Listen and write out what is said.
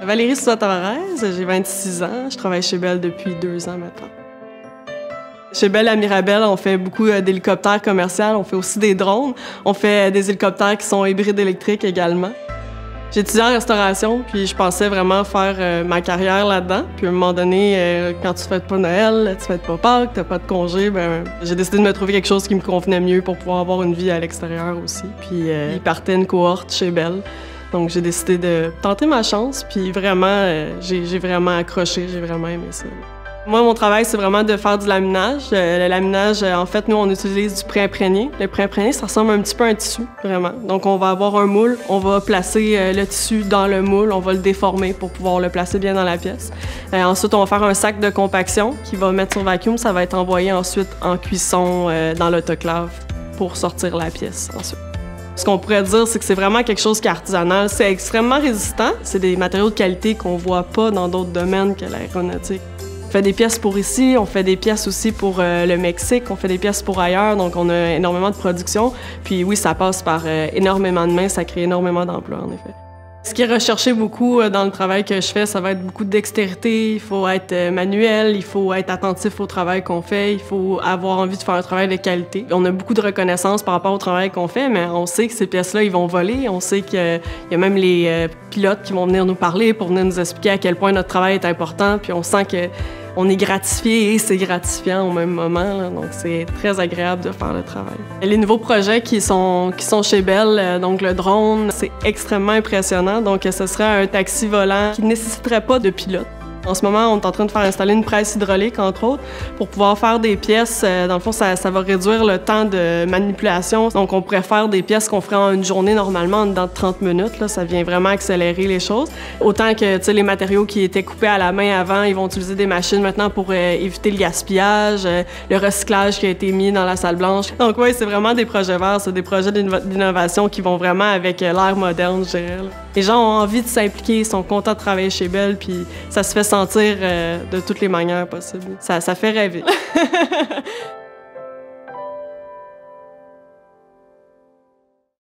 Valérie Sousa-Tavares, j'ai 26 ans, je travaille chez Bell depuis 2 ans maintenant. Chez Bell à Mirabel, on fait beaucoup d'hélicoptères commerciaux, on fait aussi des drones, on fait des hélicoptères qui sont hybrides électriques également. J'ai étudié en restauration, puis je pensais vraiment faire ma carrière là-dedans. Puis à un moment donné, quand tu fêtes pas Noël, tu fêtes pas Pâques, t'as pas de congé, j'ai décidé de me trouver quelque chose qui me convenait mieux pour pouvoir avoir une vie à l'extérieur aussi. Puis il partait une cohorte chez Bell. Donc j'ai décidé de tenter ma chance, puis vraiment, j'ai vraiment accroché, j'ai vraiment aimé ça. Moi, mon travail, c'est vraiment de faire du laminage. Le laminage, en fait, nous, on utilise du pré-imprégné. Le pré-imprégné, ça ressemble un petit peu à un tissu, vraiment. Donc, on va avoir un moule, on va placer le tissu dans le moule, on va le déformer pour pouvoir le placer bien dans la pièce. Ensuite, on va faire un sac de compaction qui va mettre sur vacuum. Ça va être envoyé ensuite en cuisson dans l'autoclave pour sortir la pièce ensuite. Ce qu'on pourrait dire, c'est que c'est vraiment quelque chose qui est artisanal. C'est extrêmement résistant. C'est des matériaux de qualité qu'on voit pas dans d'autres domaines que l'aéronautique. On fait des pièces pour ici, on fait des pièces aussi pour le Mexique, on fait des pièces pour ailleurs, donc on a énormément de production. Puis oui, ça passe par énormément de mains, ça crée énormément d'emplois, en effet. Ce qui est recherché beaucoup dans le travail que je fais, ça va être beaucoup de dextérité, il faut être manuel, il faut être attentif au travail qu'on fait, il faut avoir envie de faire un travail de qualité. On a beaucoup de reconnaissance par rapport au travail qu'on fait, mais on sait que ces pièces-là, ils vont voler, on sait qu'il y a même les pilotes qui vont venir nous parler pour venir nous expliquer à quel point notre travail est important, puis on sent qu'on est gratifié et c'est gratifiant au même moment, là, donc c'est très agréable de faire le travail. Les nouveaux projets qui sont chez Bell, donc le drone, c'est extrêmement impressionnant. Donc ce serait un taxi volant qui ne nécessiterait pas de pilote. En ce moment, on est en train de faire installer une presse hydraulique, entre autres, pour pouvoir faire des pièces. Dans le fond, ça va réduire le temps de manipulation. Donc, on pourrait faire des pièces qu'on ferait en une journée normalement, en dedans de 30 minutes. Là, ça vient vraiment accélérer les choses. Autant que, tu sais, les matériaux qui étaient coupés à la main avant, ils vont utiliser des machines maintenant pour éviter le gaspillage, le recyclage qui a été mis dans la salle blanche. Donc, oui, c'est vraiment des projets verts, c'est des projets d'innovation qui vont vraiment avec l'ère moderne, je dirais. Là. Les gens ont envie de s'impliquer, ils sont contents de travailler chez Bell, puis ça se fait sentir de toutes les manières possibles. Ça fait rêver.